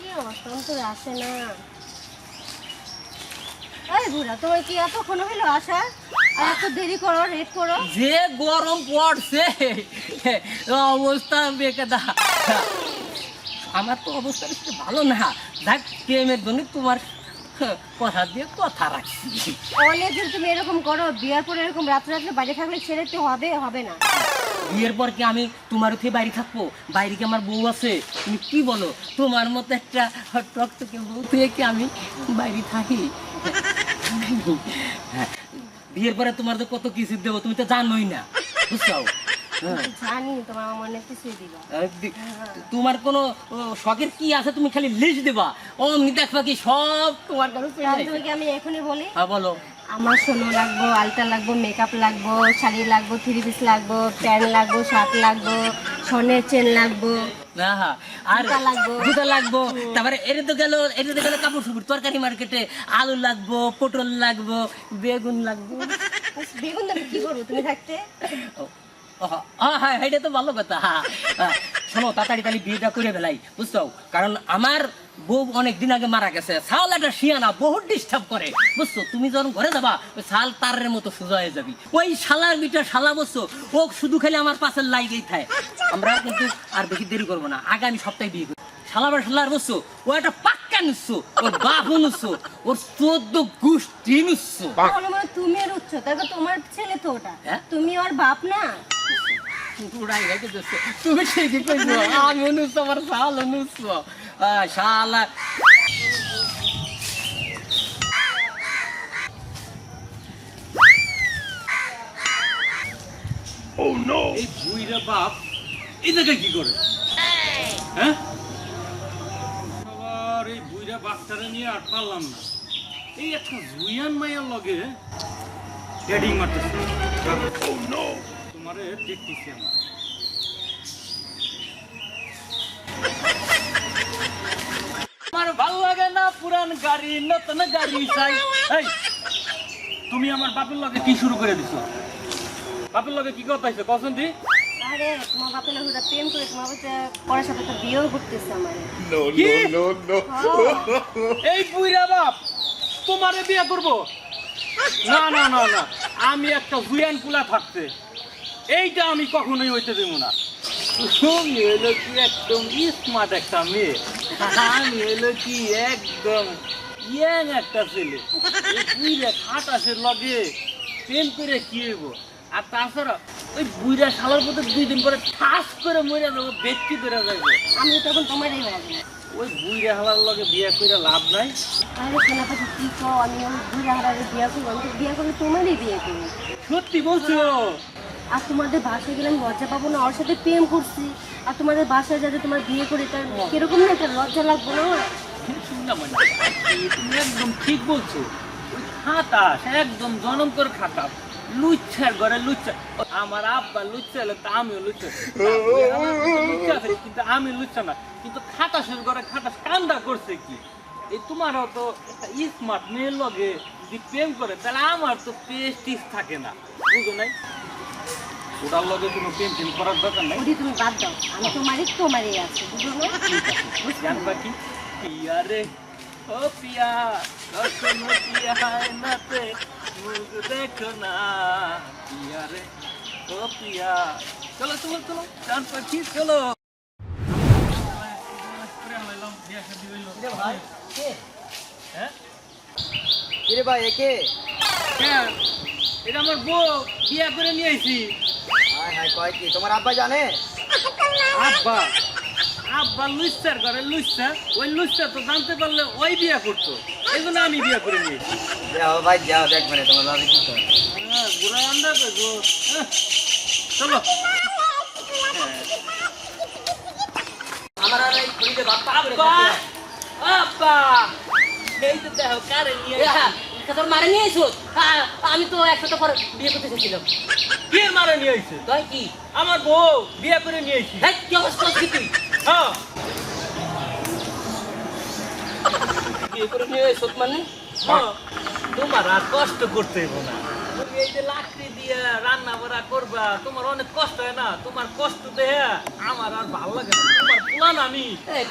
কি অবস্থা তো আসে না। এই বুড়া তোমার কি এতক্ষণ হইলো আসা? আর এত দেরি করো, রেট করো। যে গরম পড়ছে অবস্থা বেকাদা। আমার তো অবস্থা বেশি ভালো না। দেখ প্রেমের জন্য তোমার কথা দিয়ে কথা রাখছি। অনেকদিন তুমি এরকম করো, বিয়ার পরে এরকম রাত্রে রাত্রে বাইরে থাকলে ছেড়ে তো হবে না। বিয়ের পর কি আমি তোমার উঠে বাইরে থাকবো? বাইরে কি আমার বউ আছে? তুমি কি বলো? তোমার মতো একটা টকটকে বউ থেকে কি আমি বাইরে থাকি? হ্যাঁ, বিয়ের পরে তোমার তো কত কিছু দেবো তুমি তো জানোই না, বুঝছো? জানি তোমার আমার অনেক কিছুই দিবা। তোমার কোনো শখের কি আছে? তুমি খালি লিস্ট দেবা, অমনি দেখবা কি সব তোমার কাছে চলে আসবে। তুমি কি আমি এখনই বলি? হ্যাঁ বলো। আমার সোনো লাগবো, আলতা লাগবো, মেকআপ লাগবো, শাড়ি লাগবো, থ্রি পিস লাগবো, প্যান্ট লাগবো, শার্ট লাগবো, সোনের চেন লাগবো, আর জুতা লাগবো। জুতা লাগবো। তারপরে এটা তো গেল কাপড় সুপুর, তরকারি মার্কেটে আলু লাগবো, পটল লাগবো, বেগুন লাগবো। বেগুন দেবে কি করবো তুমি থাকতে? হ্যাঁ, এটা তো ভালো কথা। শোনো, তাড়াতাড়ি তাহলে বিয়েটা করে ফেলাই, বুঝছো? কারণ আমার বউ অনেক দিন আগে মারা গেছে। শাল একটা শিয়ানা, বহুত ডিস্টার্ব করে, বুঝছো? তুমি যখন ঘরে যাবা ওই শাল তারের মতো সোজা হয়ে যাবি। ওই শালার বিটা শালা, বুঝছো? ও শুধু খালি আমার পাশে লাইগেই থাকে। আমরা কিন্তু আর বেশি দেরি করবো না, আগামী সপ্তাহে বিয়ে করি। শালার বুঝছো? ও একটা পাক্কা নিচ্ছো, ওর বাপও নিচ্ছো, ওর 14 গোষ্ঠী নিচ্ছো। তুমি আর উচ্চ, তারপর তোমার ছেলে তো ওটা, হ্যাঁ? তুমি আর বাপ না। তুমি ঠিকই কইছো, আমি অনুষ্ঠ, আমার শাল অনুষ্ঠ। শালা এই বুইরা বাপ এই জায়গায় কি করে? হ্যাঁ, আবার এই বুইরা বাচ্চারা নিয়ে আর পারলাম না। এই একটা জুইয়ান মাইয়ার লগে ডেডিং মারতেছে। তোমারে দেখতেছি আমি। আমার ভালো লাগে না পুরান গাড়ি, নতুন গাড়ি চাই। এই, তুমি আমার বাপের লগে কি শুরু করে দিছো? বাপের লগে কি কথা হইছে কসন দি? আরে তোমার বাপের লোক প্রেম করে তোমার বাচ্চা পরের সাথে তো বিয়েও করতেছে আমার। কি? এই বুইরা বাপ তোমারে বিয়ে করব? না না না না, আমি একটা জুয়ান পুলা থাকতে এইটা আমি কখনোই হইতে দেব না। তুমি হলো কি একদম স্মার্ট একটা মেয়ে, আমি হলো কি একদম ইয়াং একটা ছেলে। এই বুইরা খাটাসের লগে প্রেম করে কি হইব? আর তাছাড়া ওই বুইরা শালার মধ্যে 2 দিন পরে ঠাস করে মরে যাবো, ব্যক্তি ধরে যাইব। আমি তখন তোমারই হয়ে যাবো। ওই বুইরা হালার লগে বিয়ে করে লাভ নাই। আরে সোনা পাখি কি কো, আমি ঘুরে হারারে বিয়ে করবো, আমি তো বিয়ে করলে তোমারই বিয়ে করবো। সত্যি বলছো? আর তোমাদের বাসায় গেলে আমি লজ্জা পাবো না? ওর সাথে প্রেম করছি আর তোমাদের বাসায় যাতে তোমার বিয়ে করে, তার কিরকম না একটা লজ্জা লাগবো না? শুনলাম মানে তুমি একদম ঠিক বলছো। ওই খাটাস একদম জনম করে খাটাস, লুচ্ছার ঘরে লুচ্ছা। আমার আব্বা লুচ্ছা হলে তা আমিও লুচ্ছা, লুচ্ছা আছে কিন্তু আমি লুচ্ছা না। কিন্তু খাটাসের ঘরে খাটাস কান্দা করছে কি? এই তোমারও তো একটা স্মার্ট মেয়ের লগে যদি প্রেম করে তাহলে আমার তো প্রেস্টিজ থাকে না, বুঝো নাই? ওটার লগে কোনো প্রেম টেম করার দরকার নাই। ওটি তুমি বাদ দাও, আমি তোমারই আছে, বুঝলো না? জানবা কি পিয়া রে, ও পিয়া কখনো পিয়া নাতে মুখ দেখো না, পিয়া রে ও পিয়া। চলো চলো চলো জানবা কি, চলো। কিরে ভাই, একে হ্যাঁ, এটা আমার বউ, বিয়া করে নিয়ে আইছি। কয় কি তোমার আব্বা জানে? আব্বা আব্বা লুচ্ছার ঘরে লুচ্ছা, ওই লুচ্ছা তো জানতে পারলে ওই বিয়া করতো, এই জন্য আমি বিয়া করে নিয়েছি। যাও ভাই যাও, দেখবে তোমার ভাবি কি করে। হ্যাঁ, বুড়া আন্দা তো গো। চলো। আমার আর এই ঘুরিতে বাপ পাবরে আব্বা আব্বা এই তো দেখো কারে নিয়ে তোর মারে নিয়ে আইছো? আমি তো 1 সপ্তাহ পরে বিয়ে করতে চেয়েছিলাম। কে মারা নিয়ে আইছে? তাই কি? আমার বউ বিয়া করে নিয়ে আইছি। এই কি অবস্থা কি তুই? হ্যাঁ, বিয়ে করে নিয়ে আইছো মানে? হ্যাঁ, তোমার আর কষ্ট করতে হইব না। তুমি এই যে লাকড়ি দিয়ে রান্না বাড়া করবা তোমার অনেক কষ্ট হয় না, তোমার কষ্ট দেখে আমার আর ভালো লাগে না। তোমার প্ল্যান আমি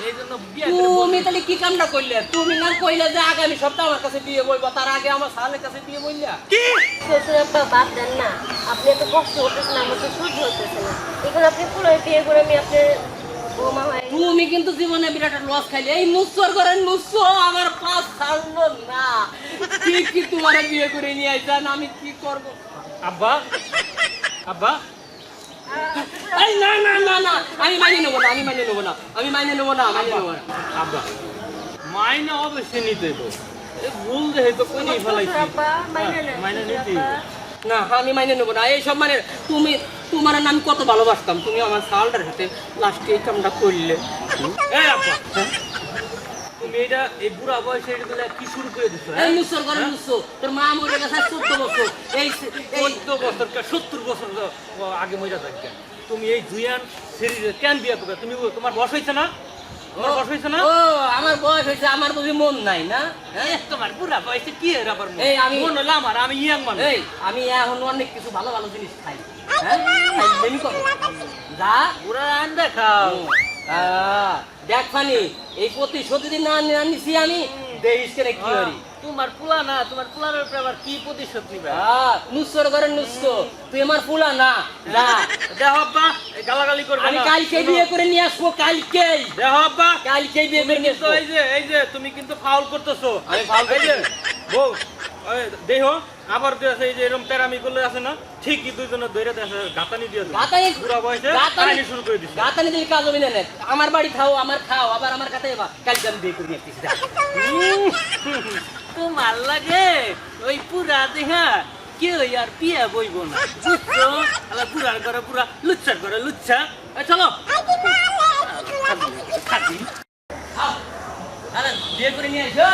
এই জন্য বিয়ে করে তুমি তাহলে কি কামটা করলে? তুমি না কইলে যে আগামী সপ্তাহে আমার কাছে বিয়ে বলবো, তার আগে আমার সালের কাছে বিয়ে বললা। কি শ্বশুর আব্বা বাদ দেন না, আপনি এত কষ্ট করতেছেন, আমার তো সহ্য হতেছে না। এখন আপনি পুরো বিয়ে করে আমি আপনার বৌমা হয়ে তুমি কিন্তু জীবনে বিরাট লস খাইলে। এই নুসর করেন নুসো আমার পাস ছাড়লো না। কি তোমার বিয়ে করে নিয়ে আইছেন, আমি কি করব? আব্বা আব্বা এই না না না না, আমি মাইনে নেবো না, আমি মাইনে নেবো না, আমি মাইনে নেবো না, মাইনে নেবো না। আব্বা মাইনে অবশ্যই নিতে তো ভুল দেখে তো কই ফেলাইছি। আব্বা মাইনে নেন, মাইনে নিতে না আমি মাইনে নেবো না এইসব। মানে তুমি তোমার নাম কত ভালোবাসতাম, তুমি আমার সালটার সাথে লাস্টে এই কামটা করলে। এই আব্বা তুমি এটা এই বুড়া বয়সে এটা দিলে কি শুরু করে দিছো? এই নুসর করেন নুসো, তোর মা মরে গেছে 14 বছর। এই 14 বছর 70 বছর আগে মরে থাকে। তুমি এই জুয়ান শরীরে কেন বিয়ে করবে? তুমি তোমার বয়স হয়েছে না? তোমার বয়স হয়েছে না? ও আমার বয়স হয়েছে, আমার বুঝি মন নাই না? হ্যাঁ? তোমার বুড়া বয়সে কি এর আবার এই মন হলো আমার, আমি ইয়াং মানুষ। এই আমি এখন অনেক কিছু ভালো ভালো জিনিস খাই। হ্যাঁ খাই করো যা বুড়া আন্ডা খাও। দেখ ফানি এই প্রতিশোধ যদি না নিছি আমি দেখিস কেন কি করি। তোমার পুলা না, তোমার পুলার উপরে আবার কি প্রতিশোধ নিবে? নুসর করে নুসো, তুই আমার ফুলা না। যা দেখো আব্বা এই গালাগালি করবে আমি না। কালকে বিয়ে করে নিয়ে আসবো, কালকেই দেখো আব্বা কালকেই বিয়ে করে নিয়ে তো আসবো। এই যে তুমি কিন্তু ফাউল করতেছো। আমি foul এই যে করতেছি। বউ দেখো আবার দেখো এই যে এরকম তেরামি করলে আছে না, ঠিকই দুইজনে ধরে দেখো গাতানি দিয়ে দাও। গাতানি বুড়া বয়সে কাহিনী শুরু করে দিছে। গাতানি দিলে কাজ হবে না। আমার বাড়ি খাও, আমার খাও, আবার আমার কাছে কালকে আমি বিয়ে করে নিয়ে আসতেছি। যা। তোমার লাগে ওই পুরা দেখা কেউ আর বিয়ে বইব না, বুঝছো? আবার পুরার ঘরে পুরা লুচ্ছার ঘরে লুচ্ছা। এই চলো খাদি খাও। আরে বিয়ে করে নিয়ে আসো।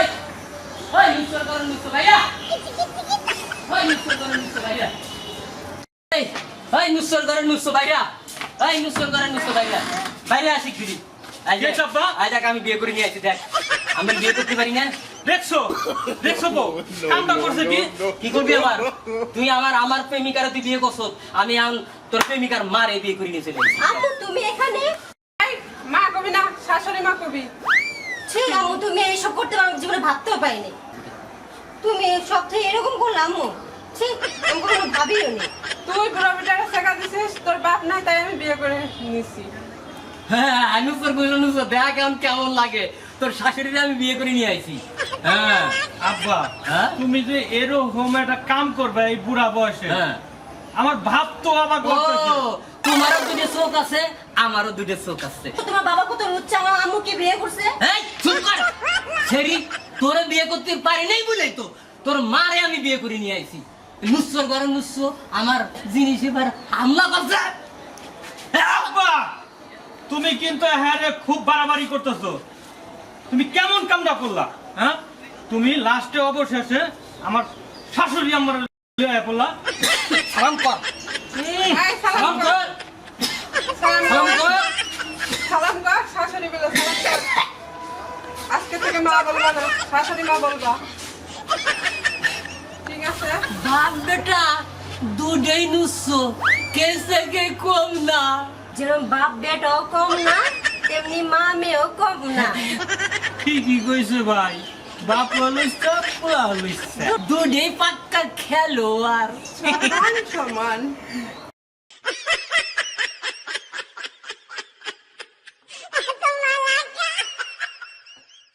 ওই নুসর করে নুসো ভাইয়া, ওই নুসর করে নুসো ভাইয়া, ওই নুসর করে নুসো ভাইয়া, ওই নুসর করে নুসো ভাইয়া, বাইরে আসি ফিরি। কে চাপা? আজ দেখ আমি বিয়ে করে নিয়ে আসি। দেখ আমি বিয়ে করতে পারি না। দেখছো দেখছো বউ কামটা করছে কি? কি করবি আবার? তুই আমার প্রেমিকার তুই বিয়ে করছ, আমি তোর প্রেমিকার মারে বিয়ে করে নিয়ে চলে এসেছি। আম্মু তুমি এখানে? মা কবি না, শাশুড়ি মা কবি। ছি আম্মু, তুমি এইসব করতে পারো, আমি জীবনে ভাবতেও পাইনি। তুমি সব থেকে এরকম করলে আম্মু, ছি আমি কখনো ভাবিও নি। তুই বুড়া বেটাকে শেখা দিছিস, তোর বাপ নাই তাই আমি বিয়ে করে নিছি। হ্যাঁ নুসর কইল নুসর, দেখ এখন কেমন লাগে, তোর শাশুড়িরে আমি বিয়ে করে নিয়ে আইছি। হ্যাঁ আব্বা হ্যাঁ? তুমি যে এরকম একটা কাম করবে এই বুড়া বয়সে, হ্যাঁ আমার ভাব তো আবার ও তোমারও দুটো চোখ আছে, আমারও দুটো চোখ আছে। তোমার বাবা কত লুচ্চা, আমার আম্মুকে বিয়ে করছে। এই চুপ কর সেরি, তোরে বিয়ে করতে পারি নাই বলেই তো তোর মারে আমি বিয়ে করে নিয়ে আইছি। নুসর করে নুসো আমার জিনিস এবার হামলা করছে। আব্বা তুমি কিন্তু হ্যাঁ রে খুব বাড়াবাড়ি করতেছো। তুমি কেমন কামটা করলা? হ্যাঁ তুমি লাস্টে অবশেষে আমার শাশুড়ি আমার লইয়া পড়লা। সালাম কর, এই সালাম সালাম কর, কর, সালাম সালাম কর, কর। সালাম কর, শাশুড়ি বলে সালাম কর। আজকে থেকে মা বলবা না, শাশুড়ি মা বলবা। ঠিক আছে? বাপ বেটা দুটোই নুসো, কেসে কে কম না। যেরকম বাপ বেটাও কম না, তেমনি মা মেয়েও কম না। ঠিকই কইছে ভাই, বাপ লইছে পোলা লইছে। দুটোই পাক্কা খেলোয়াড়। সমান সমান।